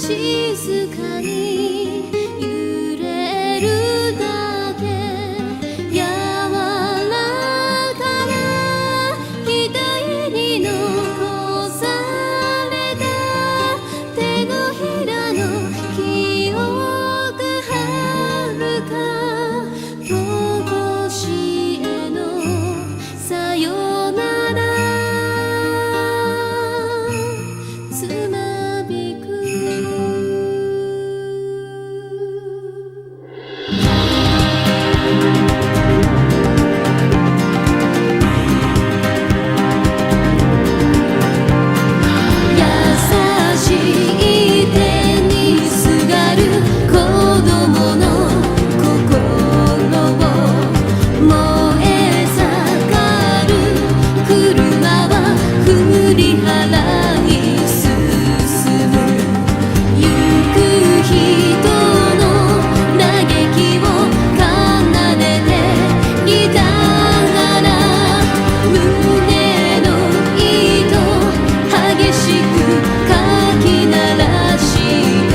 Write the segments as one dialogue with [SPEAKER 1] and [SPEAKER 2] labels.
[SPEAKER 1] 静かに揺れるだけ柔らかな額に残された手のひらの記憶はるかとこしえのさよならつまびく優しい手にすがる子供の心を燃え盛る車は振り払い進む行く人の嘆きを奏でてギターが胸の糸激しくかき鳴らして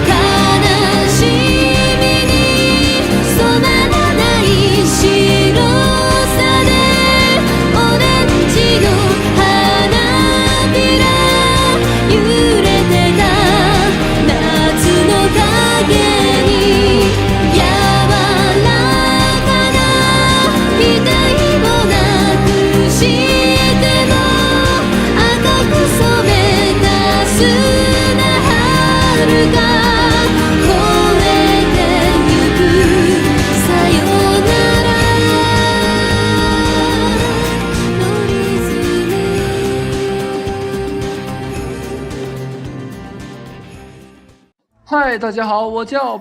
[SPEAKER 1] 悲しみに染まらない白さでオレンジの花びら揺れてた夏の影に柔らかな額をなくしても赤く染めた砂春が越えてゆくさよならのリズム
[SPEAKER 2] 嗨，大家好，我叫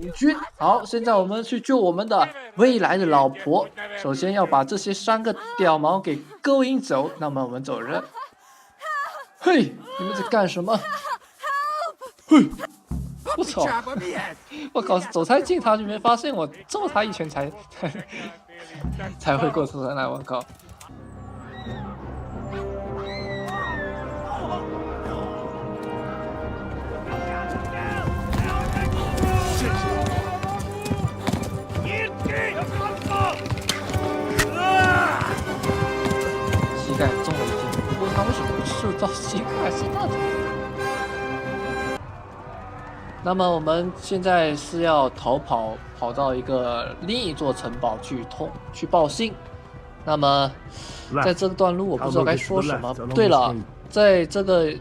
[SPEAKER 2] 宇君。好，现在我们去救我们的未来的老婆。首先要把这些3个屌毛给勾引走。那么我们走人。嘿，你们在干什么？嘿，我操！我靠，走太近他就没发现我揍他一拳才会过头上来。我靠！膝盖中了一箭，不过他为什么是到膝盖是那种？那么我们现在是要逃跑，跑到一个另一座城堡去报信。那么在这段路我不知道该说什么。对了，在这个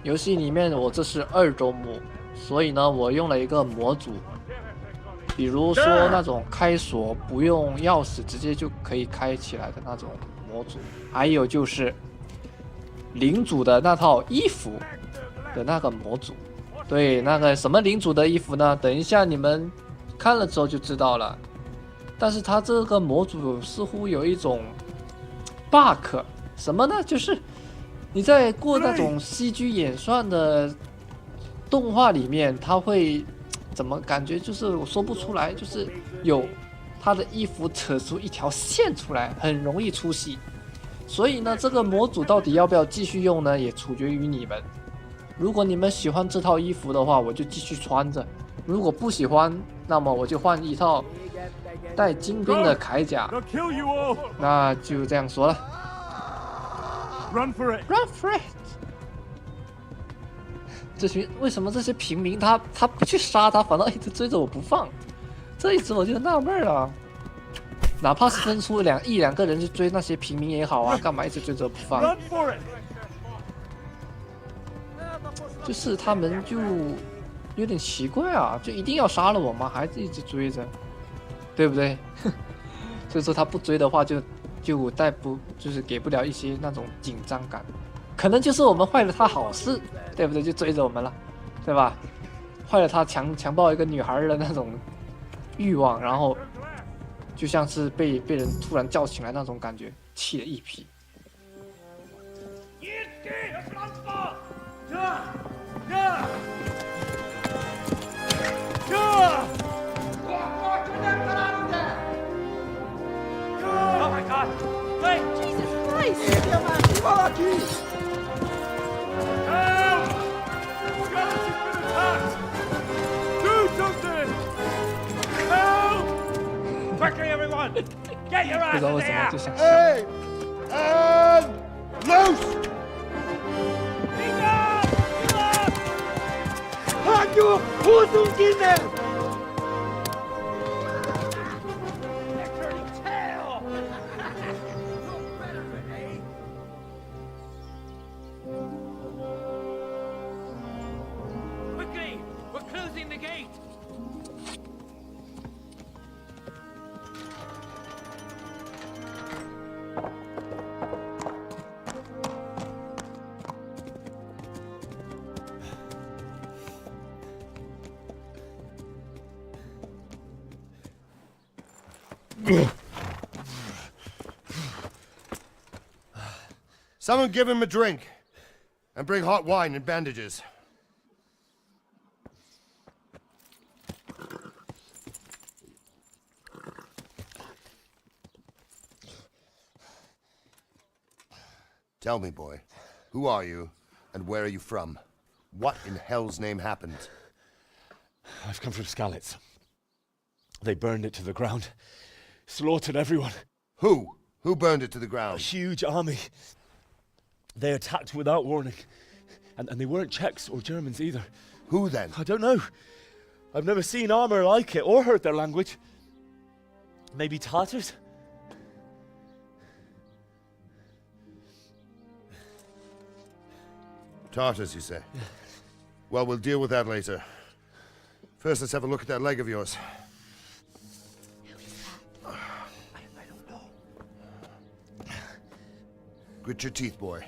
[SPEAKER 2] 游戏里面我这是2周目，所以呢我用了一个模组。比如说那种开锁不用钥匙直接就可以开起来的那种模组，还有就是领主的那套衣服的那个模组。对，那个什么领主的衣服呢？等一下你们看了之后就知道了。但是它这个模组似乎有一种 bug， 什么呢？就是你在过那种CG 演算的动画里面，它会怎么感觉就是我说不出来，就是有他的衣服扯出一条线出来，很容易出戏。所以呢，这个模组到底要不要继续用呢，也取决于你们。如果你们喜欢这套衣服的话，我就继续穿着；如果不喜欢，那么我就换一套带金边的铠甲。那就这样说了。Run for it! Run for it! 为什么这些平民他不去杀他，反倒一直追着我不放？这一直我就纳闷了。哪怕是分出一两个人去追那些平民也好啊，干嘛一直追着不放？就是他们就有点奇怪啊，就一定要杀了我吗？还是一直追着，对不对？所以说他不追的话就就是给不了一些那种紧张感。可能就是我们坏了他好事，对不对？就追着我们了，对吧？坏了他强暴一个女孩的那种欲望，然后就像是被人突然叫醒来那种感觉，气了一批。
[SPEAKER 3] Oh my God! Wait! Jesus Christ!
[SPEAKER 2] 不知道为什么就想笑。
[SPEAKER 3] Hey! And loose! Hanju Huzungine!
[SPEAKER 4] Quickly! We're closing the gate!
[SPEAKER 3] Someone give him a drink. And bring hot wine and bandages. Tell me, boy, who are you and where are you from? What in hell's name happened?
[SPEAKER 5] I've come from Skalitz. They burned it to the ground. Slaughtered everyone.
[SPEAKER 3] Who? Who burned it to the
[SPEAKER 5] A
[SPEAKER 3] ground?
[SPEAKER 5] huge army. They attacked without warning. And they weren't Czechs or Germans either.
[SPEAKER 3] Who then?
[SPEAKER 5] I don't know. I've never seen armor like it or heard their language. Maybe Tatars?
[SPEAKER 3] Tartars, you say? Well, we'll deal with that later. First, let's have a look at that leg of yours.
[SPEAKER 5] I don't know.
[SPEAKER 3] Grit your teeth, boy.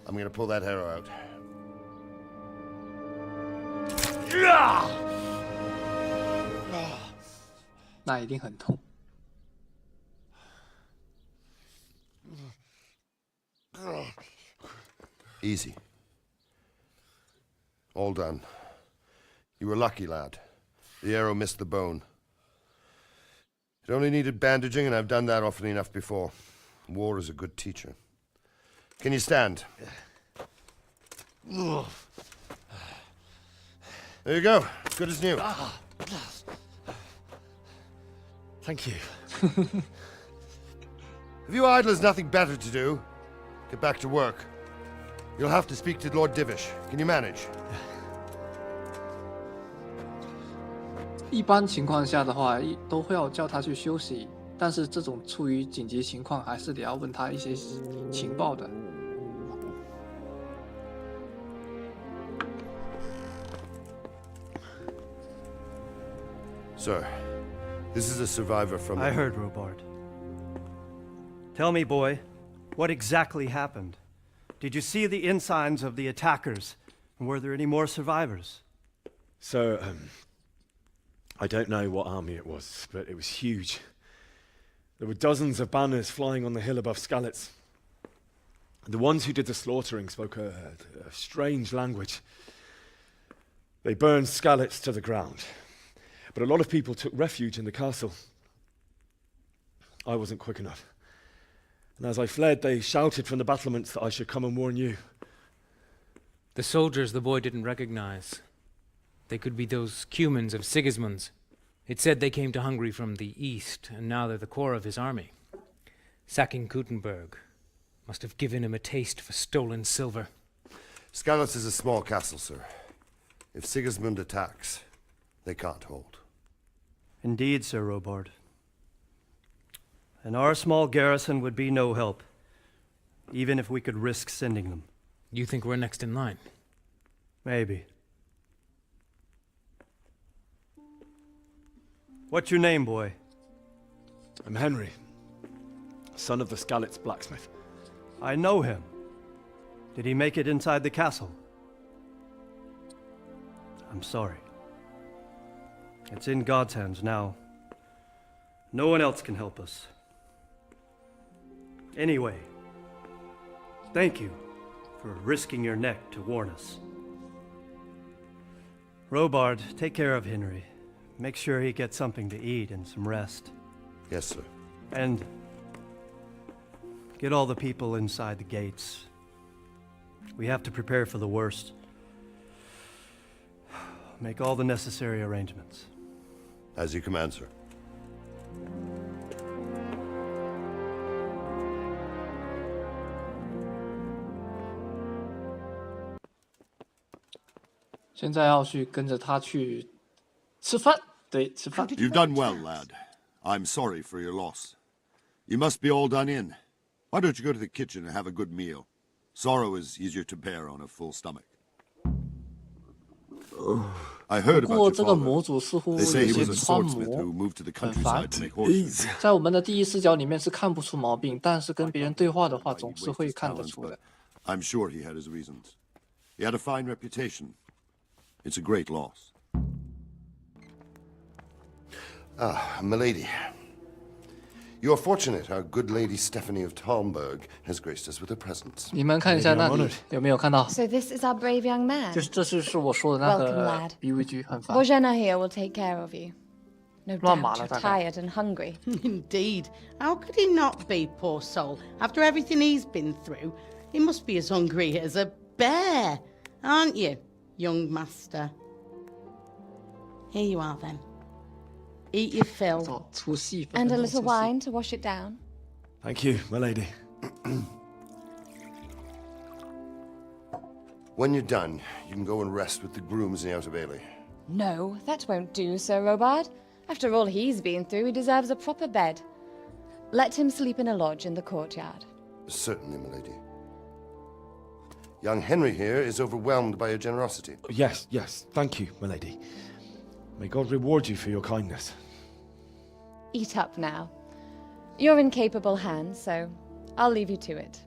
[SPEAKER 3] I'm gonna pull that arrow out.
[SPEAKER 5] Yeah!
[SPEAKER 2] 那一定很痛。
[SPEAKER 3] Easy. All done. You were lucky, lad. The arrow missed the bone. It only needed bandaging, and I've done that often enough before. War is a good teacher. Can you stand? There you go. Good as new.
[SPEAKER 5] Thank you.
[SPEAKER 3] If you idlers nothing better to do, get back to work. You'll have to speak to Lord Divish. Can you manage?
[SPEAKER 2] 一般情况下的话，都会要叫他去休息，但是这种出于紧急情况，还是得要问他一些情报的。
[SPEAKER 3] Sir, this is a survivor from...
[SPEAKER 6] I heard, Robard. Tell me, boy, what exactly happened? Did you see the ensigns of the attackers? And were there any more survivors?
[SPEAKER 5] So, I don't know what army it was, but it was huge. There were dozens of banners flying on the hill above Skalitz. The ones who did the slaughtering spoke a strange language. They burned Skalitz to the ground. But a lot of people took refuge in the castle. I wasn't quick enough. And as I fled, they shouted from the battlements that I should come and warn you.
[SPEAKER 7] The soldiers the boy didn't recognize. They could be those Cumans of Sigismund's. It said they came to Hungary from the east, and now they're the core of his army. Sacking Gutenberg must have given him a taste for stolen silver.
[SPEAKER 3] Skalitz is a small castle, sir. If Sigismund attacks, they can't hold.
[SPEAKER 6] Indeed, Sir Robard. And our small garrison would be no help, even if we could risk sending them.
[SPEAKER 7] You think we're next in line?
[SPEAKER 6] Maybe. What's your name, boy?
[SPEAKER 5] I'm Henry, son of the Skalitz blacksmith.
[SPEAKER 6] I know him. Did he make it inside the castle? I'm sorry. It's in God's hands now. No one else can help us. Anyway, thank you for risking your neck to warn us. Robard, take care of Henry. Make sure he gets something to eat and some rest.
[SPEAKER 3] Yes, sir.
[SPEAKER 6] And get all the people inside the gates. We have to prepare for the worst. Make all the necessary arrangements.
[SPEAKER 3] As you command, sir.
[SPEAKER 2] 现在要去跟着他去吃饭，对，吃饭。
[SPEAKER 8] You've done well, lad. I'm sorry for your loss. You must be all done in. Why don't you go to the kitchen and have a good meal? Sorrow is easier to bear on a full stomach. I heard
[SPEAKER 2] 不
[SPEAKER 8] about
[SPEAKER 2] 过
[SPEAKER 8] your
[SPEAKER 2] 这个
[SPEAKER 8] father.
[SPEAKER 2] 模组似乎
[SPEAKER 8] They
[SPEAKER 2] 有
[SPEAKER 8] say he
[SPEAKER 2] 些
[SPEAKER 8] was a
[SPEAKER 2] 穿
[SPEAKER 8] swordsmith
[SPEAKER 2] 模
[SPEAKER 8] who moved to the
[SPEAKER 2] 很烦
[SPEAKER 8] countryside to make horses.
[SPEAKER 2] 在我们的第一视角里面是看不出毛病，但是跟别人对话的话，总是会看得出来。
[SPEAKER 8] I'm sure he had his reasons. He had a fine reputation. It's a great loss.
[SPEAKER 3] Ah, milady. You are fortunate our good lady Stephanie of Talmberg has graced us with her presence.
[SPEAKER 2] 你们看一下那里有没有看到？
[SPEAKER 1] So this is our brave young man.
[SPEAKER 2] 这是我说的那
[SPEAKER 1] Welcome,
[SPEAKER 2] 个
[SPEAKER 1] lad.
[SPEAKER 2] BVG 很烦。
[SPEAKER 1] Bojana here will take care of you. No
[SPEAKER 2] 乱
[SPEAKER 1] doubt
[SPEAKER 2] 码了
[SPEAKER 1] you're
[SPEAKER 2] 大概。
[SPEAKER 1] tired and hungry.
[SPEAKER 9] Indeed. How could he not be, poor soul? After everything he's been through, he must be as hungry as a bear, aren't you, young master? Here you are, then. Eat your fill.
[SPEAKER 2] 哦，出戏份
[SPEAKER 1] And
[SPEAKER 2] 的
[SPEAKER 1] a
[SPEAKER 2] 那
[SPEAKER 1] little
[SPEAKER 2] 种出戏
[SPEAKER 1] wine to wash it down.
[SPEAKER 5] Thank you, my lady.
[SPEAKER 3] When you're done, you can go and rest with the grooms in the Outer Bailey.
[SPEAKER 1] No, that won't do, Sir Robard. After all he's been through, he deserves a proper bed. Let him sleep in a lodge in the courtyard.
[SPEAKER 3] Certainly, milady. Young Henry here is overwhelmed by your generosity.
[SPEAKER 5] Yes, yes, thank you, my lady. May God reward you for your kindness.
[SPEAKER 1] Eat up now. You're in capable hands, so I'll leave you to it.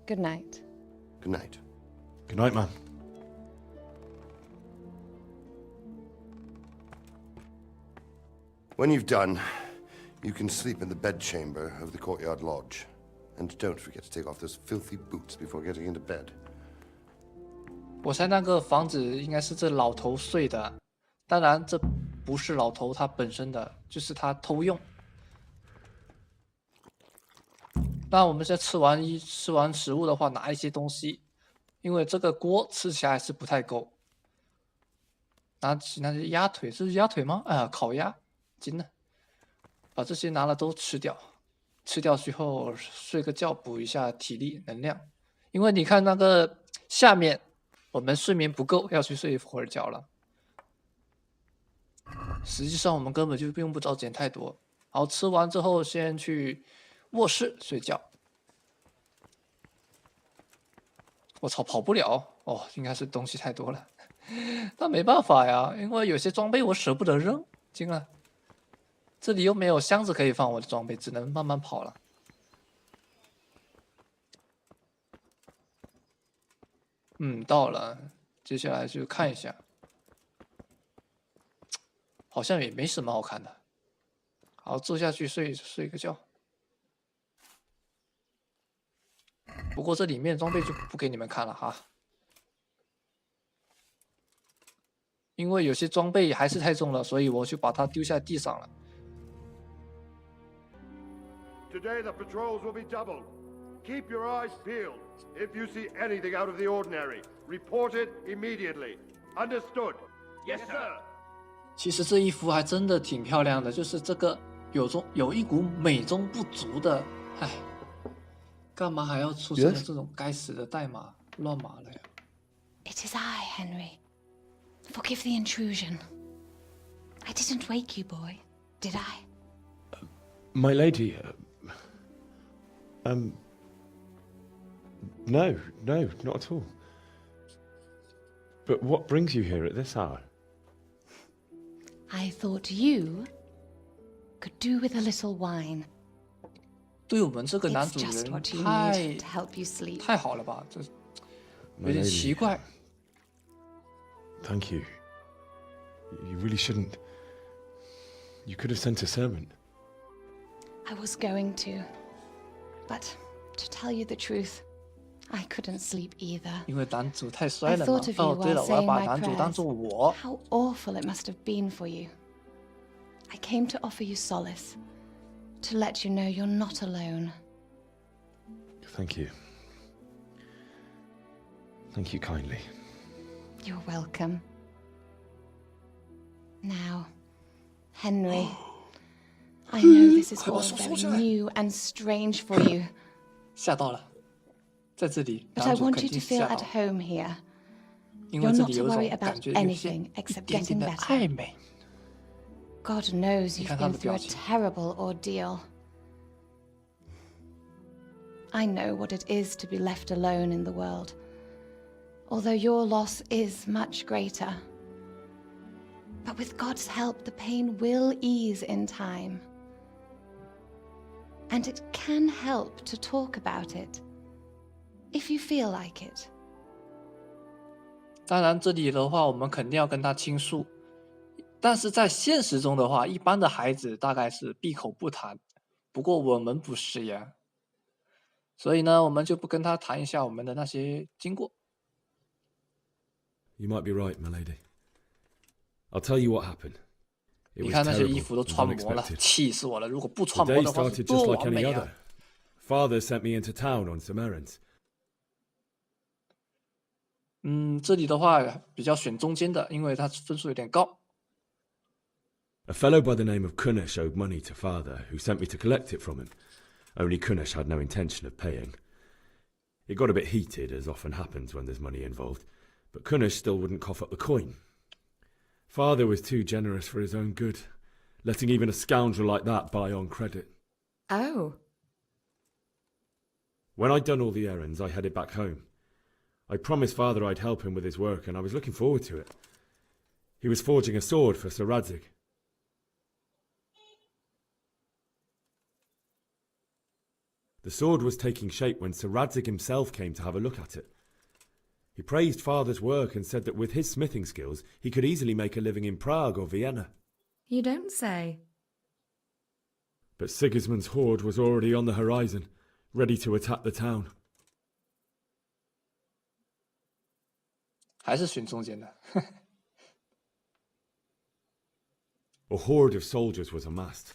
[SPEAKER 1] Good night.
[SPEAKER 3] Good night.
[SPEAKER 5] Good night, man.
[SPEAKER 3] When you've done, you can sleep in the bedchamber of the courtyard lodge. And don't forget to take off those filthy boots before getting into bed.
[SPEAKER 2] 我猜那个房子应该是这老头睡的，当然这不是老头他本身的，就是他偷用。那我们现在吃完食物的话，拿一些东西，因为这个锅吃起来还是不太够。拿起那些鸭腿，这是鸭腿吗？烤鸭，真的，把这些拿了都吃掉，吃掉之后睡个觉，补一下体力能量。因为你看那个下面。 我们睡眠不够，要去睡一会儿觉了。实际上我们根本就用不着捡太多。好，吃完之后先去卧室睡觉。我操，跑不了哦，应该是东西太多了。但没办法呀，因为有些装备我舍不得扔，惊了。这里又没有箱子可以放我的装备，只能慢慢跑了。 到了，接下来就看一下，好像也没什么好看的。好，坐下去睡个觉。不过这里面装备就不给你们看了哈，因为有些装备还是太重了，所以我就把它丢在地上了。
[SPEAKER 3] Today the patrols will be doubled. Keep your eyes peeled. If you see anything out of the ordinary, report it immediately. Understood?
[SPEAKER 4] Yes, sir.
[SPEAKER 2] 其实这衣服还真的挺漂亮的，就是这个有一股美中不足的，唉，干嘛还要出现这种该死的代码乱码了呀
[SPEAKER 1] It is I, Henry. Forgive the intrusion. I didn't wake you, boy, did I?
[SPEAKER 5] My lady, no, not at all. But what brings you here at this hour?
[SPEAKER 1] I thought you could do with a little wine.
[SPEAKER 2] 对我们这个男
[SPEAKER 1] It's
[SPEAKER 2] 主
[SPEAKER 1] just
[SPEAKER 2] 人
[SPEAKER 1] what you
[SPEAKER 2] 太
[SPEAKER 1] need to help you sleep.
[SPEAKER 2] 太好了吧，这
[SPEAKER 5] My
[SPEAKER 2] 有点
[SPEAKER 5] lady,
[SPEAKER 2] 奇怪。
[SPEAKER 5] Thank you. You really shouldn't. You could have sent a servant.
[SPEAKER 1] I was going to. But to tell you the truth, I couldn't sleep either.
[SPEAKER 2] 因为男主太帅
[SPEAKER 1] I
[SPEAKER 2] 了嘛
[SPEAKER 1] thought。of you
[SPEAKER 2] 哦，对
[SPEAKER 1] while
[SPEAKER 2] 了，我要
[SPEAKER 1] saying
[SPEAKER 2] 把
[SPEAKER 1] my
[SPEAKER 2] 男主当
[SPEAKER 1] prayers.
[SPEAKER 2] 做我。
[SPEAKER 1] How awful it must have been for you. I came to offer you solace, to let you know you're not alone.
[SPEAKER 5] Thank you. Thank you kindly.
[SPEAKER 1] You're welcome. Now, Henry, I know this is all very new and strange for you,
[SPEAKER 2] 吓到了，在这里，
[SPEAKER 1] but
[SPEAKER 2] 男
[SPEAKER 1] I
[SPEAKER 2] 主
[SPEAKER 1] want
[SPEAKER 2] 肯
[SPEAKER 1] you
[SPEAKER 2] 定
[SPEAKER 1] to
[SPEAKER 2] 是
[SPEAKER 1] feel
[SPEAKER 2] 吓
[SPEAKER 1] at
[SPEAKER 2] 到。
[SPEAKER 1] home here.
[SPEAKER 2] 因为
[SPEAKER 1] You're
[SPEAKER 2] 这
[SPEAKER 1] not
[SPEAKER 2] 里
[SPEAKER 1] to
[SPEAKER 2] 有一
[SPEAKER 1] worry
[SPEAKER 2] 种
[SPEAKER 1] about
[SPEAKER 2] 感觉有些
[SPEAKER 1] anything
[SPEAKER 2] 一
[SPEAKER 1] except
[SPEAKER 2] 点点
[SPEAKER 1] getting
[SPEAKER 2] 的
[SPEAKER 1] better.
[SPEAKER 2] 暧昧。
[SPEAKER 1] God knows you've
[SPEAKER 2] 你看他
[SPEAKER 1] been
[SPEAKER 2] 的
[SPEAKER 1] through
[SPEAKER 2] 表
[SPEAKER 1] a
[SPEAKER 2] 情。
[SPEAKER 1] terrible ordeal. I know what it is to be left alone in the world, although your loss is much greater. But with God's help, the pain will ease in time. And it can help to talk about it, if you feel like it.
[SPEAKER 2] 当然，这里的话，我们肯定要跟他倾诉，但是在现实中的话，一般的孩子大概是闭口不谈。不过我们不是呀，所以呢，我们就不跟他谈一下我们的那些经过。
[SPEAKER 5] You might be right, my lady. I'll tell you what happened. It
[SPEAKER 2] 你
[SPEAKER 5] was
[SPEAKER 2] 看那些
[SPEAKER 5] terrible
[SPEAKER 2] 衣服都
[SPEAKER 5] and
[SPEAKER 2] 穿模了，
[SPEAKER 5] unexpected.
[SPEAKER 2] 气死我了！如果不
[SPEAKER 5] The
[SPEAKER 2] 穿模
[SPEAKER 5] day
[SPEAKER 2] 的话，是
[SPEAKER 5] started
[SPEAKER 2] 多
[SPEAKER 5] just like
[SPEAKER 2] 完
[SPEAKER 5] any
[SPEAKER 2] 美
[SPEAKER 5] other.
[SPEAKER 2] 啊！
[SPEAKER 5] Father sent me into town on some errands.
[SPEAKER 2] 这里的话比较选中间的，因为他分数有点高。
[SPEAKER 5] A fellow by the name of Kunish owed money to father, who sent me to collect it from him. Only Kunish had no intention of paying. It got a bit heated, as often happens when there's money involved, but Kunish still wouldn't cough up the coin. Father was too generous for his own good, letting even a scoundrel like that buy on credit.
[SPEAKER 1] Oh.
[SPEAKER 5] When I'd done all the errands, I headed back home. I promised father I'd help him with his work, and I was looking forward to it. He was forging a sword for Sir Radzig. The sword was taking shape when Sir Radzig himself came to have a look at it. He praised father's work and said that with his smithing skills, he could easily make a living in Prague or Vienna.
[SPEAKER 1] You don't say.
[SPEAKER 5] But Sigismund's horde was already on the horizon, ready to attack the town.
[SPEAKER 2] 还是选中间的。
[SPEAKER 5] A horde of soldiers was amassed.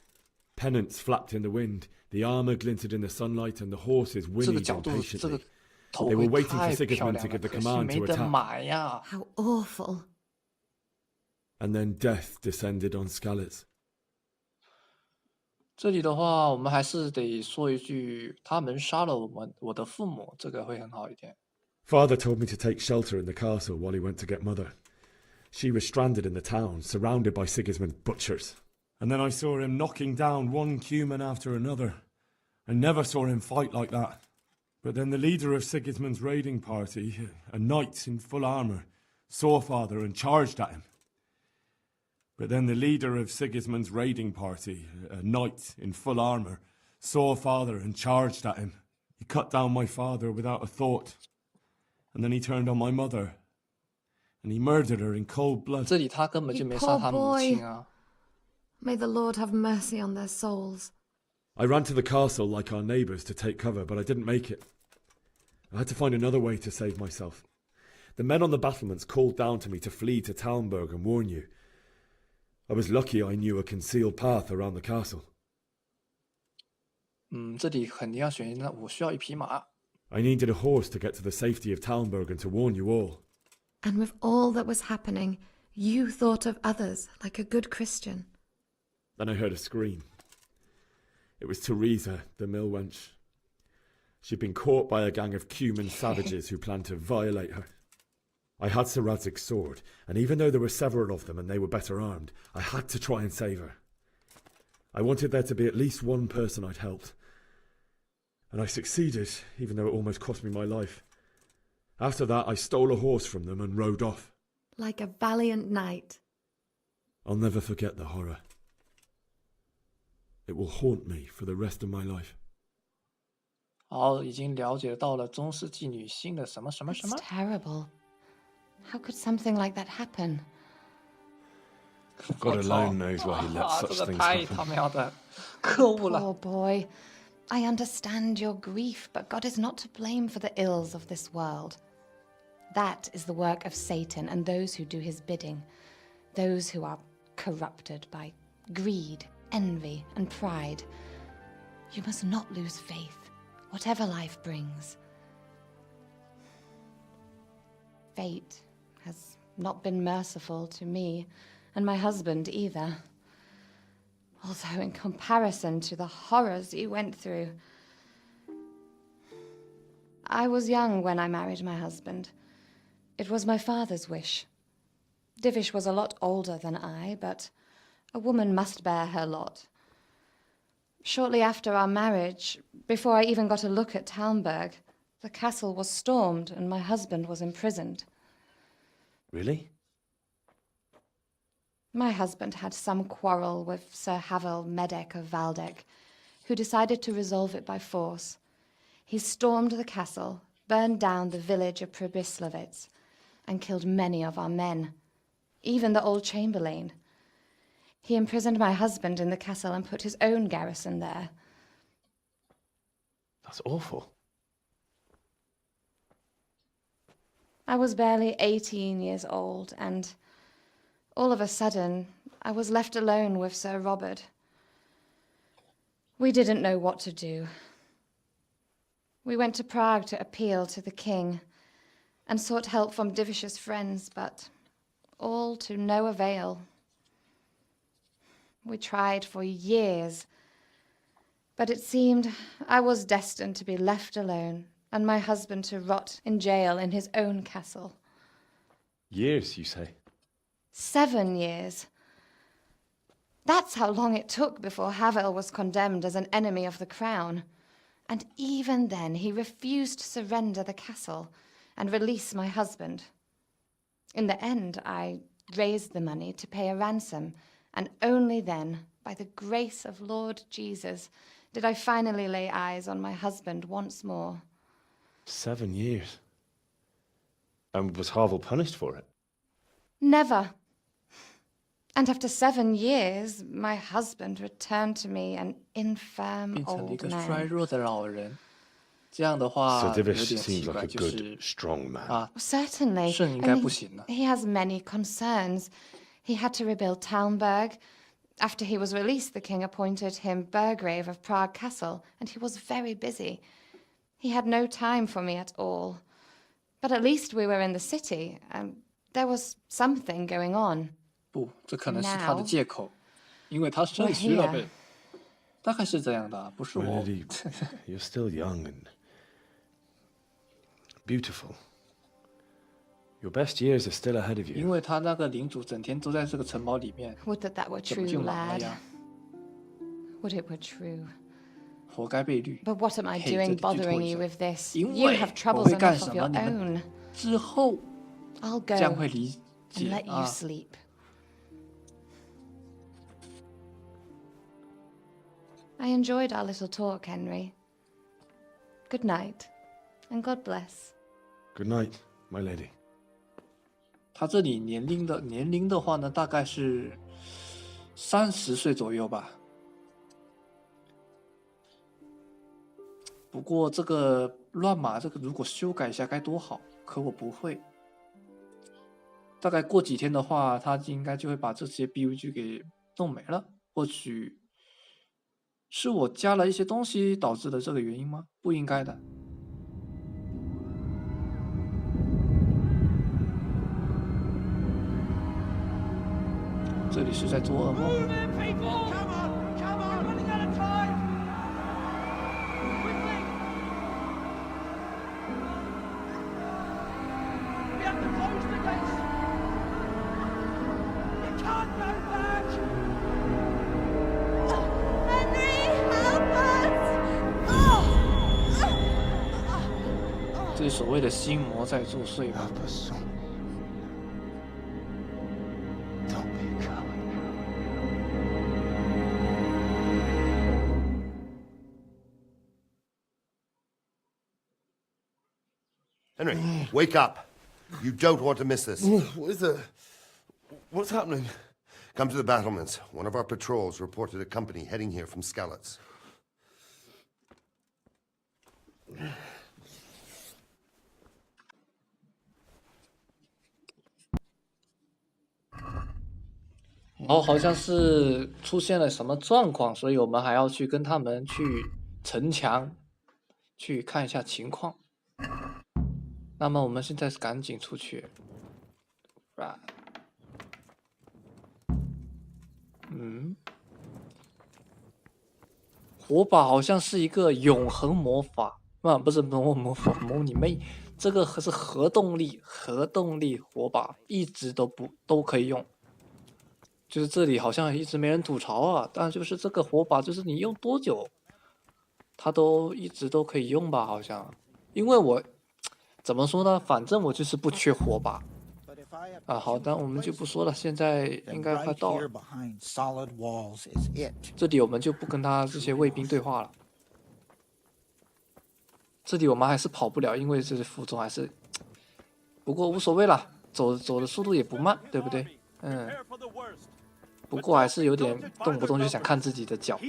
[SPEAKER 5] Pennants flapped in the wind, the armour glinted in the sunlight, and the horses
[SPEAKER 2] 这个
[SPEAKER 5] whinnied
[SPEAKER 2] 角度，这
[SPEAKER 5] impatiently.
[SPEAKER 2] 个头
[SPEAKER 5] They
[SPEAKER 2] 盔
[SPEAKER 5] were waiting
[SPEAKER 2] 太
[SPEAKER 5] for
[SPEAKER 2] 漂
[SPEAKER 5] Sigismund
[SPEAKER 2] 亮
[SPEAKER 5] to
[SPEAKER 2] 了，
[SPEAKER 5] give the
[SPEAKER 2] 可惜
[SPEAKER 5] command
[SPEAKER 2] 没
[SPEAKER 5] to
[SPEAKER 2] 得
[SPEAKER 5] attack.
[SPEAKER 2] 买呀。
[SPEAKER 1] How awful.
[SPEAKER 5] And then death descended on Skalitz.
[SPEAKER 2] 这里的话，我们还是得说一句，他们杀了我的父母，这个会很好一点。
[SPEAKER 5] Father told me to take shelter in the castle while he went to get mother. She was stranded in the town, surrounded by Sigismund's butchers. And then I saw him knocking down one Cuman after another. I never saw him fight like that. But then the leader of Sigismund's raiding party, a knight in full armour, saw father and charged at him. But then the leader of Sigismund's raiding party, a knight in full armour, saw father and charged at him. He cut down my father without a thought. And then he turned on my mother. And he murdered her in cold blood.
[SPEAKER 2] 这里他根本就没
[SPEAKER 1] You
[SPEAKER 2] 杀
[SPEAKER 1] poor
[SPEAKER 2] 他母亲
[SPEAKER 1] boy.
[SPEAKER 2] 啊。
[SPEAKER 1] May the Lord have mercy on their souls.
[SPEAKER 5] I ran to the castle like our neighbours to take cover, but I didn't make it. I had to find another way to save myself. The men on the battlements called down to me to flee to Talmberg and warn you. I was lucky I knew a concealed path around the castle.
[SPEAKER 2] 这里肯定要选，那我需要一匹马。
[SPEAKER 5] I needed a horse to get to the safety of Talmberg and to warn you all.
[SPEAKER 1] And with all that was happening, you thought of others like a good Christian.
[SPEAKER 5] Then I heard a scream. It was Teresa, the mill wench. She'd been caught by a gang of Cuman savages who planned to violate her. I had Sir Radzig's sword, and even though there were several of them and they were better armed, I had to try and save her. I wanted there to be at least one person I'd helped. And I succeeded, even though it almost cost me my life. After that, I stole a horse from them and rode off.
[SPEAKER 1] Like a valiant knight.
[SPEAKER 5] I'll never forget the horror. It will haunt me for the rest of my life.
[SPEAKER 2] 好，已经了解到了中世纪女性的什么什么什
[SPEAKER 1] It's
[SPEAKER 2] 么。
[SPEAKER 1] terrible. How could something like that happen?
[SPEAKER 5] God alone knows why he lets
[SPEAKER 2] 这
[SPEAKER 5] such
[SPEAKER 2] 个
[SPEAKER 5] things
[SPEAKER 2] 太他
[SPEAKER 5] happen.
[SPEAKER 2] 喵的可恶了。
[SPEAKER 1] Poor boy. I understand your grief, but God is not to blame for the ills of this world. That is the work of Satan and those who do his bidding, those who are corrupted by greed, envy, and pride. You must not lose faith, whatever life brings. Fate has not been merciful to me, and my husband either. Although in comparison to the horrors you went through. I was young when I married my husband. It was my father's wish. Divish was a lot older than I, but a woman must bear her lot. Shortly after our marriage, before I even got a look at Talmberg, the castle was stormed and my husband was imprisoned.
[SPEAKER 5] Really?
[SPEAKER 1] My husband had some quarrel with Sir Havel Medek of Valdek, who decided to resolve it by force. He stormed the castle, burned down the village of Pribyslavitz, and killed many of our men, even the old chamberlain. He imprisoned my husband in the castle and put his own garrison there.
[SPEAKER 5] That's awful.
[SPEAKER 1] I was barely 18 years old, and all of a sudden, I was left alone with Sir Robert. We didn't know what to do. We went to Prague to appeal to the king and sought help from Divish's friends, but all to no avail. We tried for years, but it seemed I was destined to be left alone and my husband to rot in jail in his own castle.
[SPEAKER 5] Years, you say?
[SPEAKER 1] 7 years. That's how long it took before Havel was condemned as an enemy of the crown. And even then, he refused to surrender the castle and release my husband. In the end, I raised the money to pay a ransom, and only then, by the grace of Lord Jesus, did I finally lay eyes on my husband once more.
[SPEAKER 5] 7 years. And was Havel punished for it?
[SPEAKER 1] Never. And after 7 years, my husband returned to me an infirm
[SPEAKER 2] 变成了一
[SPEAKER 1] old
[SPEAKER 2] 个衰
[SPEAKER 1] man.
[SPEAKER 2] 弱的老人。这样的话
[SPEAKER 5] So
[SPEAKER 2] 有点
[SPEAKER 5] Divish
[SPEAKER 2] 奇
[SPEAKER 5] seems
[SPEAKER 2] 怪，
[SPEAKER 5] like a
[SPEAKER 2] 就
[SPEAKER 5] good,
[SPEAKER 2] 是
[SPEAKER 5] strong man.
[SPEAKER 2] 啊，
[SPEAKER 1] Certainly.
[SPEAKER 2] 舜应该
[SPEAKER 1] And
[SPEAKER 2] 不行了。
[SPEAKER 1] he has many concerns. He had to rebuild Talmberg. After he was released, the king appointed him Burgrave of Prague Castle, and he was very busy. He had no time for me at all. But at least we were in the city, and there was something going on.
[SPEAKER 2] 不，这可能是他的借口，因为他肾虚了呗。大概是这样的，不是
[SPEAKER 5] Well,
[SPEAKER 2] 我。
[SPEAKER 5] Eddie, you're still young and beautiful. Your best years are still ahead of
[SPEAKER 2] 因
[SPEAKER 5] you.
[SPEAKER 2] 为他那个领主整天都在这个城堡里面，
[SPEAKER 1] Would that were
[SPEAKER 2] 怎么
[SPEAKER 1] true,
[SPEAKER 2] 就老了
[SPEAKER 1] lad.
[SPEAKER 2] 呀？
[SPEAKER 1] Would it were true.
[SPEAKER 2] 活该被绿。
[SPEAKER 1] But what am I
[SPEAKER 2] 嘿，这
[SPEAKER 1] doing
[SPEAKER 2] 里就拖
[SPEAKER 1] bothering
[SPEAKER 2] 一
[SPEAKER 1] you
[SPEAKER 2] 下
[SPEAKER 1] with this?
[SPEAKER 2] 因
[SPEAKER 1] You
[SPEAKER 2] 为
[SPEAKER 1] have
[SPEAKER 2] 我
[SPEAKER 1] troubles
[SPEAKER 2] 会干
[SPEAKER 1] enough
[SPEAKER 2] 什
[SPEAKER 1] of
[SPEAKER 2] 么？
[SPEAKER 1] your
[SPEAKER 2] 你们
[SPEAKER 1] own.
[SPEAKER 2] 之后
[SPEAKER 1] I'll
[SPEAKER 2] 将
[SPEAKER 1] go
[SPEAKER 2] 会理
[SPEAKER 1] and
[SPEAKER 2] 解
[SPEAKER 1] let you
[SPEAKER 2] 啊。
[SPEAKER 1] sleep. I enjoyed our little talk, Henry. Good night, and God bless.
[SPEAKER 5] Good night, my lady.
[SPEAKER 2] 他这里年龄的话呢，大概是30岁左右吧。不过这个乱码，这个如果修改一下该多好，可我不会。大概过几天的话，他应该就会把这些 BUG 给弄没了。或许是我加了一些东西导致的这个原因吗？不应该的。这里是在做噩梦。
[SPEAKER 4] Move it, people! Come on! Come on! Running out of time! Quickly! We have to close the gates! You can't go back!
[SPEAKER 1] Henry, help us!
[SPEAKER 2] 这是所谓的心魔在作祟吧？
[SPEAKER 3] Henry, wake up. You don't want to miss this.
[SPEAKER 10] What is it? What's happening?
[SPEAKER 3] Come to the battlements. One of our patrols reported a company heading here from Skalitz.
[SPEAKER 2] 然后好像是出现了什么状况，所以我们还要去跟他们去城墙去看一下情况。那么我们现在赶紧出去。Right. 火把好像是一个永恒魔法，不是谋你妹，这个是核动力火把，一直都可以用。就是这里好像一直没人吐槽啊，但就是这个火把，就是你用多久，它一直都可以用吧，好像。因为我怎么说呢，反正我就是不缺火把。啊，好的，我们就不说了，现在应该快到了。这里我们就不跟他这些卫兵对话了。这里我们还是跑不了，因为这负重还是，不过无所谓了，走的速度也不慢，对不对？嗯。不过还是有点动不动就想看自己的脚。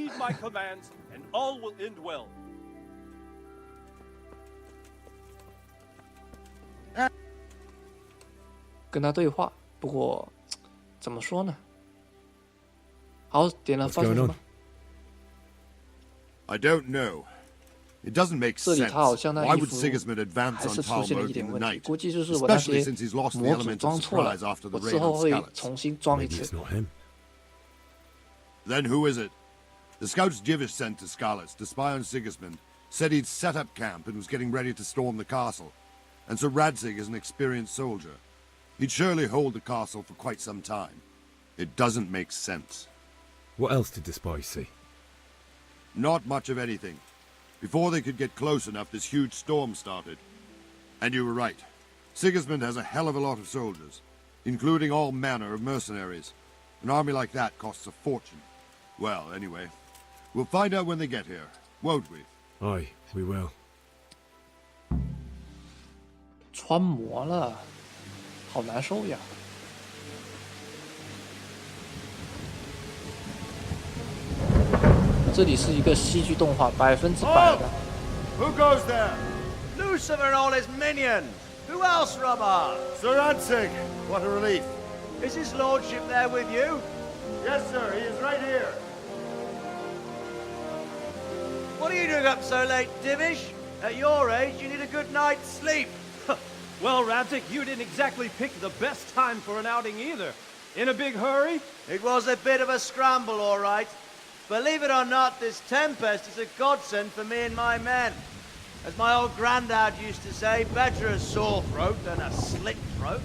[SPEAKER 2] 跟他对话，不过怎么说呢？好，点了发生什么
[SPEAKER 8] I don't know. It doesn't make
[SPEAKER 2] 这里
[SPEAKER 8] sense.
[SPEAKER 2] 他好像那
[SPEAKER 8] Why
[SPEAKER 2] 衣
[SPEAKER 8] would
[SPEAKER 2] 服
[SPEAKER 8] Sigismund advance
[SPEAKER 2] 还
[SPEAKER 8] on
[SPEAKER 2] 是出现了
[SPEAKER 8] Talmud
[SPEAKER 2] 一点
[SPEAKER 8] in the
[SPEAKER 2] 问题，
[SPEAKER 8] night?
[SPEAKER 2] 估计就是我那
[SPEAKER 8] Especially
[SPEAKER 2] 些
[SPEAKER 8] since he's lost the
[SPEAKER 2] 模组
[SPEAKER 8] element
[SPEAKER 2] 装
[SPEAKER 8] of
[SPEAKER 2] 错了
[SPEAKER 8] surprise，after the
[SPEAKER 2] 我之
[SPEAKER 8] raid
[SPEAKER 2] 后
[SPEAKER 8] on
[SPEAKER 2] 会
[SPEAKER 8] Skalitz.
[SPEAKER 2] 重新装一
[SPEAKER 5] Maybe
[SPEAKER 2] 次
[SPEAKER 5] it's。not him.
[SPEAKER 8] Then who is it? The scouts Jivish sent to Skalitz to spy on Sigismund said he'd set up camp and was getting ready to storm the castle. And Sir Radzig is an experienced soldier. He'd surely hold the castle for quite some time. It doesn't make sense.
[SPEAKER 5] What else did the spies see?
[SPEAKER 8] Not much of anything. Before they could get close enough, this huge storm started. And you were right. Sigismund has a hell of a lot of soldiers, including all manner of mercenaries. An army like that costs a fortune. Well, anyway, we'll find out when they get here, won't we?
[SPEAKER 5] Aye, we will.
[SPEAKER 2] 穿模了，好难受呀。这里是一个戏剧动画，100%的。
[SPEAKER 10] Who goes there?
[SPEAKER 4] Lucifer and all his minions. Who else, Robert?
[SPEAKER 10] Sir Radzig. What a relief.
[SPEAKER 4] Is his lordship there with you?
[SPEAKER 10] Yes, sir. He is right here.
[SPEAKER 4] What are you doing up so late, Divish? At your age, you need a good night's sleep.
[SPEAKER 6] Well, Radzik, you didn't exactly pick the best time for an outing either. In a big hurry?
[SPEAKER 4] It was a bit of a scramble, all right. Believe it or not, this tempest is a godsend for me and my men. As my old granddad used to say, better a sore throat than a slit throat.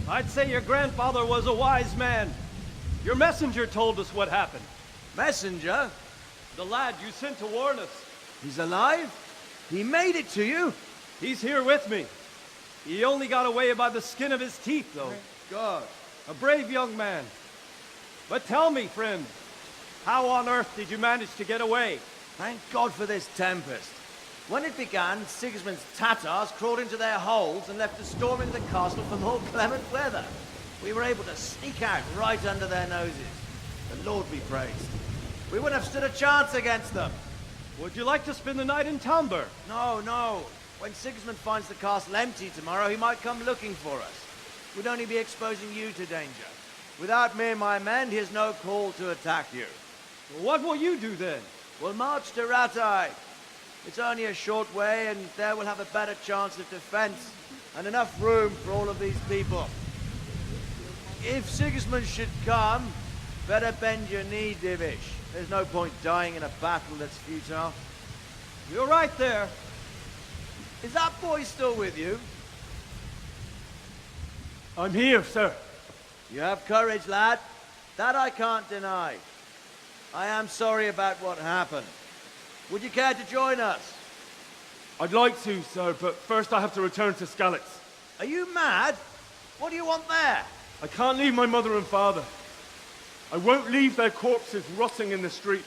[SPEAKER 6] I'd say your grandfather was a wise man. Your messenger told us what happened.
[SPEAKER 4] Messenger?
[SPEAKER 6] The lad you sent to warn us.
[SPEAKER 4] He's alive? He made it to you?
[SPEAKER 6] He's here with me. He only got away by the skin of his teeth, though.
[SPEAKER 4] God.
[SPEAKER 6] A brave young man. But tell me, friend, how on earth did you manage to get away?
[SPEAKER 4] Thank God for this tempest. When it began, Sigismund's Tatars crawled into their holes and left us storming the castle for more clement weather. We were able to sneak out right under their noses. The Lord be praised. We wouldn't have stood a chance against them.
[SPEAKER 6] Would you like to spend the night in Tamber?
[SPEAKER 4] No, no. When Sigismund finds the castle empty tomorrow, he might come looking for us. We'd only be exposing you to danger. Without me and my men, he has no call to attack you.
[SPEAKER 6] What will you do then?
[SPEAKER 4] We'll march to Ratai. It's only a short way, and there we'll have a better chance of defense and enough room for all of these people. If Sigismund should come, better bend your knee, Divish. There's no point dying in a battle that's futile.
[SPEAKER 6] You're right there.
[SPEAKER 4] Is that boy still with you?
[SPEAKER 6] I'm here, sir.
[SPEAKER 4] You have courage, lad. That I can't deny. I am sorry about what happened. Would you care to join us?
[SPEAKER 6] I'd like to, sir, but first I have to return to Skalitz.
[SPEAKER 4] Are you mad? What do you want there?
[SPEAKER 6] I can't leave my mother and father. I won't leave their corpses rotting in the street.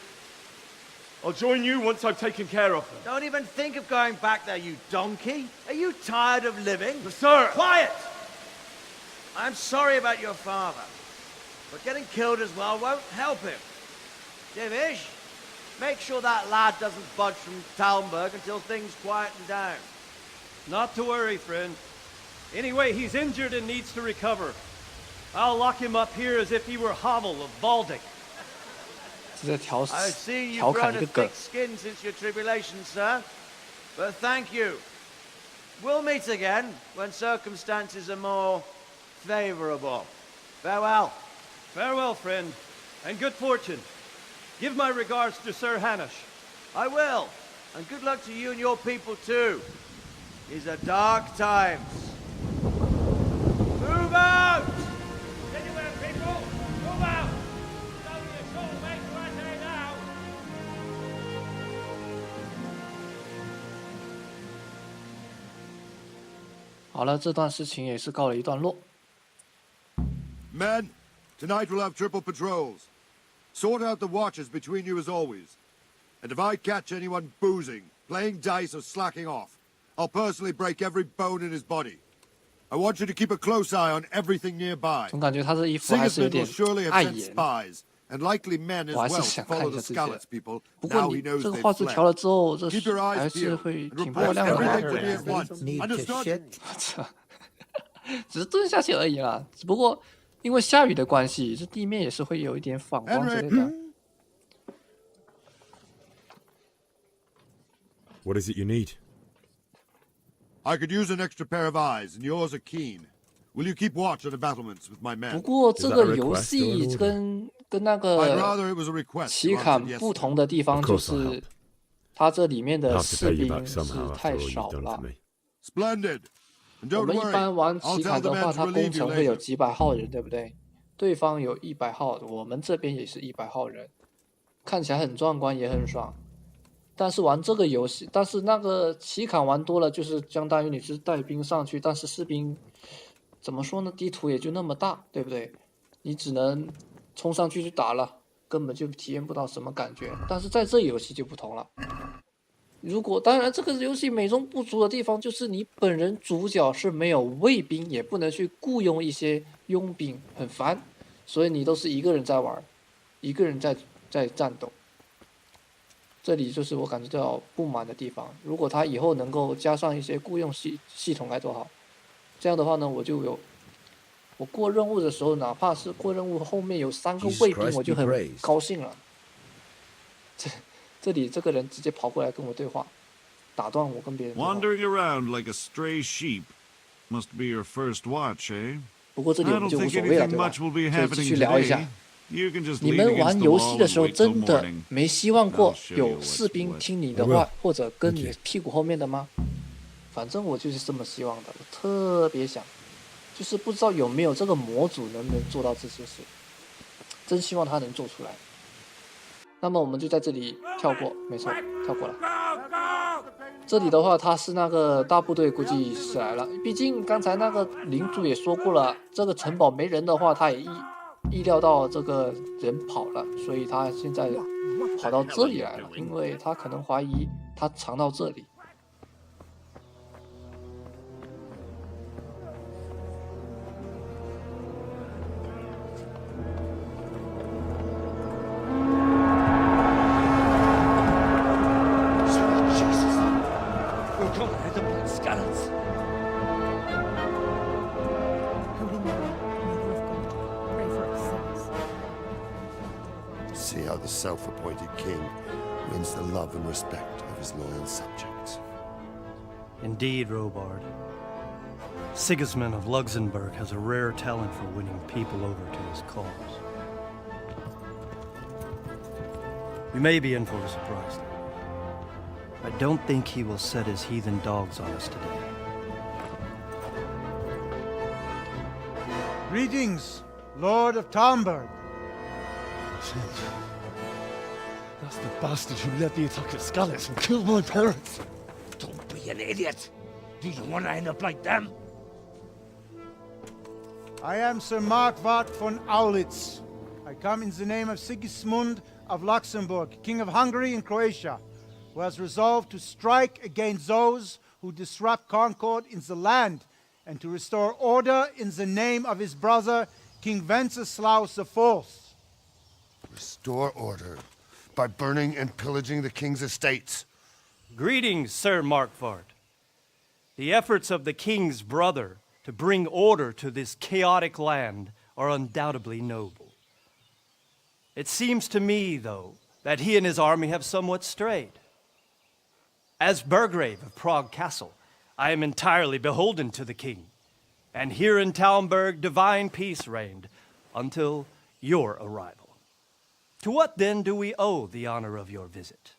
[SPEAKER 6] I'll join you once I've taken care of them.
[SPEAKER 4] Don't even think of going back there, you donkey. Are you tired of living?
[SPEAKER 6] But sir!
[SPEAKER 4] Quiet! I'm sorry about your father, but getting killed as well won't help him. Divish, make sure that lad doesn't budge from Talmberg until things quieten down.
[SPEAKER 6] Not to worry, friend. Anyway, he's injured and needs to recover. I'll lock him up here as if he were Havel of Baldic.
[SPEAKER 2] 是在调
[SPEAKER 4] I've seen
[SPEAKER 2] 调
[SPEAKER 4] you've
[SPEAKER 2] 侃
[SPEAKER 4] grown
[SPEAKER 2] 一
[SPEAKER 4] a
[SPEAKER 2] 个梗
[SPEAKER 4] thick。skin since your tribulation, sir. But thank you. We'll meet again when circumstances are more favorable. Farewell.
[SPEAKER 6] Farewell, friend, and good fortune. Give my regards to Sir Hanush.
[SPEAKER 4] I will. And good luck to you and your people too. These are dark times. Move out!
[SPEAKER 11] Anywhere, people! Move out! It's only a short way to our day now.
[SPEAKER 2] 好了，这段事情也是告了一段落。
[SPEAKER 8] Men, tonight we'll have triple patrols. Sort out the watches between you as always. And if I catch anyone boozing, playing dice, or slacking off, I'll personally break every bone in his body. I want you to keep a close eye on everything nearby.
[SPEAKER 2] 总感觉他这衣服还是有
[SPEAKER 8] Sigismund
[SPEAKER 2] 点
[SPEAKER 8] will surely have
[SPEAKER 2] 碍
[SPEAKER 8] sent
[SPEAKER 2] 眼。
[SPEAKER 8] spies, and likely men as
[SPEAKER 2] 我还
[SPEAKER 8] well
[SPEAKER 2] 是
[SPEAKER 8] to
[SPEAKER 2] 想看
[SPEAKER 8] follow
[SPEAKER 2] 一
[SPEAKER 8] the
[SPEAKER 2] 下这些。
[SPEAKER 8] Skalitz people.
[SPEAKER 2] 不过
[SPEAKER 8] Now
[SPEAKER 2] 你
[SPEAKER 8] he knows
[SPEAKER 2] 这个
[SPEAKER 8] they've
[SPEAKER 2] 画质
[SPEAKER 8] fled.
[SPEAKER 2] 调了之后，这
[SPEAKER 8] Keep your
[SPEAKER 2] 还
[SPEAKER 8] eyes
[SPEAKER 2] 是
[SPEAKER 8] peeled
[SPEAKER 2] 会
[SPEAKER 8] and
[SPEAKER 2] 挺漂
[SPEAKER 8] report
[SPEAKER 2] 亮的。
[SPEAKER 8] everything to me at once.
[SPEAKER 12] Need to
[SPEAKER 8] Understood?
[SPEAKER 12] shit.
[SPEAKER 2] 只是蹲下去而已啦。只不过因为下雨的关系，这地面也是会有一点反光之类的。
[SPEAKER 5] What is it you need?
[SPEAKER 8] I could use an extra pair of eyes, and yours are keen. Will you keep watch on the battlements with my
[SPEAKER 2] 不
[SPEAKER 8] men?
[SPEAKER 2] 过这个游戏跟那
[SPEAKER 8] I'd
[SPEAKER 2] 个
[SPEAKER 8] rather it was a request.
[SPEAKER 2] 奇坎不同的地方就是，它这里面的
[SPEAKER 5] I'll have to
[SPEAKER 2] 士
[SPEAKER 5] pay you
[SPEAKER 2] 兵
[SPEAKER 5] back
[SPEAKER 2] 是
[SPEAKER 5] somehow
[SPEAKER 2] 太
[SPEAKER 5] after all
[SPEAKER 2] 少
[SPEAKER 5] you've done
[SPEAKER 2] 了
[SPEAKER 5] for。me.
[SPEAKER 8] Splendid. And
[SPEAKER 2] 我
[SPEAKER 8] don't
[SPEAKER 2] 们一般
[SPEAKER 8] worry,
[SPEAKER 2] 玩
[SPEAKER 8] I'll
[SPEAKER 2] 奇
[SPEAKER 8] tell
[SPEAKER 2] 坎
[SPEAKER 8] the
[SPEAKER 2] 的
[SPEAKER 8] men
[SPEAKER 2] 话，
[SPEAKER 8] to
[SPEAKER 2] 它工
[SPEAKER 8] relieve
[SPEAKER 2] 程
[SPEAKER 8] you
[SPEAKER 2] 会有
[SPEAKER 8] later.
[SPEAKER 2] 几百号人，对不对？对方有100号，我们这边也是100号人，看起来很壮观，也很爽。但是玩这个游戏，但是那个奇坎玩多了，就是相当于你是带兵上去，但是士兵怎么说呢？地图也就那么大，对不对？你只能冲上去就打了，根本就体验不到什么感觉。但是在这游戏就不同了。当然这个游戏美中不足的地方就是你本人主角是没有卫兵，也不能去雇佣一些佣兵，很烦。所以你都是一个人在玩，一个人在战斗。这里就是我感觉到不满的地方。如果他以后能够加上一些雇佣系统该多好。这样的话呢，我过任务的时候，哪怕是过任务后面有3个卫兵，我就很高兴了。这里这个人直接跑过来跟我对话，打断我跟别人对话。
[SPEAKER 13] Wandering around like a stray sheep must be your first watch, eh?
[SPEAKER 2] 不过这里我
[SPEAKER 13] I
[SPEAKER 2] 们
[SPEAKER 13] don't
[SPEAKER 2] 就无
[SPEAKER 13] think
[SPEAKER 2] 所谓了，
[SPEAKER 13] anything
[SPEAKER 2] 对吧？
[SPEAKER 13] much will be
[SPEAKER 2] 可以继
[SPEAKER 13] happening
[SPEAKER 2] 续聊一下。
[SPEAKER 13] today. You can just
[SPEAKER 2] 你
[SPEAKER 13] lean
[SPEAKER 2] 们
[SPEAKER 13] against
[SPEAKER 2] 玩
[SPEAKER 13] the
[SPEAKER 2] 游
[SPEAKER 13] wall
[SPEAKER 2] 戏的
[SPEAKER 13] and
[SPEAKER 2] 时候，
[SPEAKER 13] wait till
[SPEAKER 2] 真的
[SPEAKER 13] morning.
[SPEAKER 2] 没希望过
[SPEAKER 13] I'll show you
[SPEAKER 2] 有
[SPEAKER 13] what's
[SPEAKER 2] 士兵
[SPEAKER 13] what.
[SPEAKER 2] 听你的话，或者跟你屁股后面的吗？反正我就是这么希望的，我特别想，就是不知道有没有这个模组能不能做到这些事，真希望他能做出来。那么我们就在这里跳过，没错，跳过了。这里的话，他是那个大部队，估计是来了。毕竟刚才那个领主也说过了，这个城堡没人的话，他也意料到这个人跑了，所以他现在跑到这里来了，因为他可能怀疑他藏到这里。
[SPEAKER 3] See how the self-appointed king wins the love and respect of his loyal subjects.
[SPEAKER 6] Indeed, Robard. Sigismund of Luxembourg has a rare talent for winning people over to his cause. We may be in for a surprise, though. I don't think he will set his heathen dogs on us today.
[SPEAKER 10] Greetings, Lord of Talmberg.
[SPEAKER 5] That's the bastard who led the attack at Skalitz and killed my parents.
[SPEAKER 11] Don't be an idiot. Do you want to end up like them?
[SPEAKER 10] I am Sir Markwart von Aulitz. I come in the name of Sigismund of Luxembourg, King of Hungary and Croatia, who has resolved to strike against those who disrupt concord in the land and to restore order in the name of his brother, King Wenceslaus IV.
[SPEAKER 3] Restore order by burning and pillaging the king's estates.
[SPEAKER 6] Greetings, Sir Markwart. The efforts of the king's brother to bring order to this chaotic land are undoubtedly noble. It seems to me, though, that he and his army have somewhat strayed. As Burgrave of Prague Castle, I am entirely beholden to the king, and here in Talmberg divine peace reigned until your arrival. To what then do we owe the honor of your visit?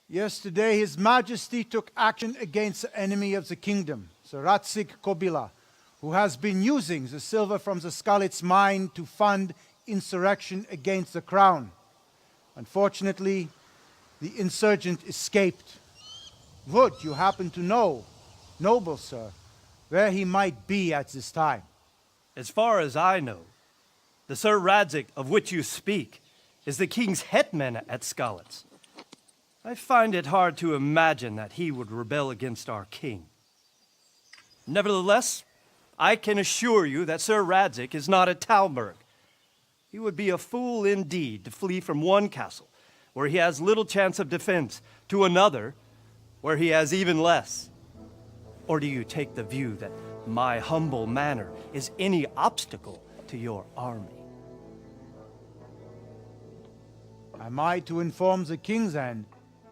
[SPEAKER 10] Yesterday, His Majesty took action against the enemy of the kingdom, the Ratsik Kobila, who has been using the silver from the Skalitz mine to fund insurrection against the crown. Unfortunately, the insurgent escaped. Would you happen to know, noble sir, where he might be at this time?
[SPEAKER 6] As far as I know, the Sir Radzik of which you speak is the king's hetman at Skalitz. I find it hard to imagine that he would rebel against our king. Nevertheless, I can assure you that Sir Radzik is not at Talmberg. He would be a fool indeed to flee from one castle, where he has little chance of defense, to another, where he has even less. Or do you take the view that my humble manner is any obstacle to your army?
[SPEAKER 10] Am I to inform the king then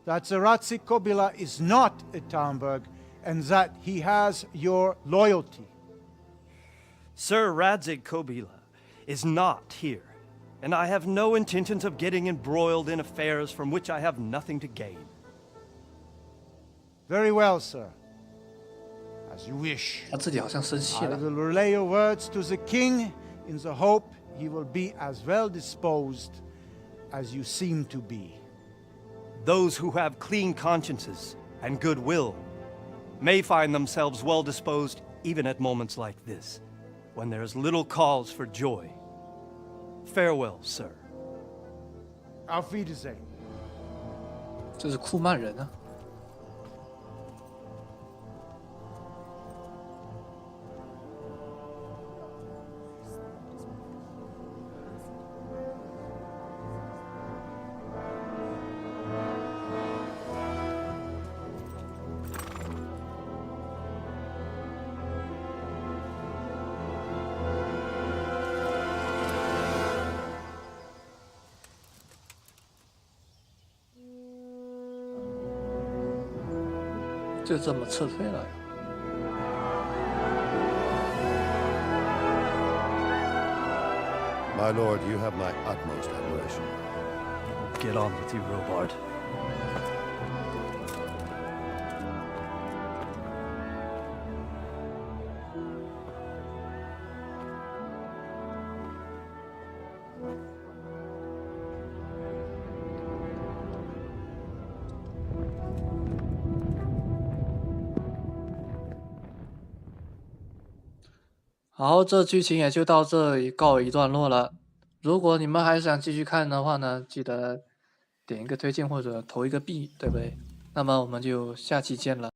[SPEAKER 10] that the Ratsik Kobila is not at Talmberg and that he has your loyalty?
[SPEAKER 6] Sir Radzik Kobila is not here, and I have no intentions of getting embroiled in affairs from which I have nothing to gain.
[SPEAKER 10] Very well, sir. As you wish.
[SPEAKER 2] 他自己好像生气
[SPEAKER 10] I
[SPEAKER 2] 了。
[SPEAKER 10] will relay your words to the king in the hope he will be as well disposed as you seem to be.
[SPEAKER 6] Those who have clean consciences and goodwill may find themselves well disposed even at moments like this, when there is little cause for joy. Farewell, sir.
[SPEAKER 10] Auf Wiedersehen.
[SPEAKER 2] 这是库曼人啊。就这么撤退了。
[SPEAKER 3] My lord, you have my utmost admiration.
[SPEAKER 6] Get on with you, Robard.
[SPEAKER 2] 《好，这剧情也就到这里告一段落了。如果你们还想继续看的话呢，记得点一个推荐或者投一个币，对不对？那么我们就下期见了。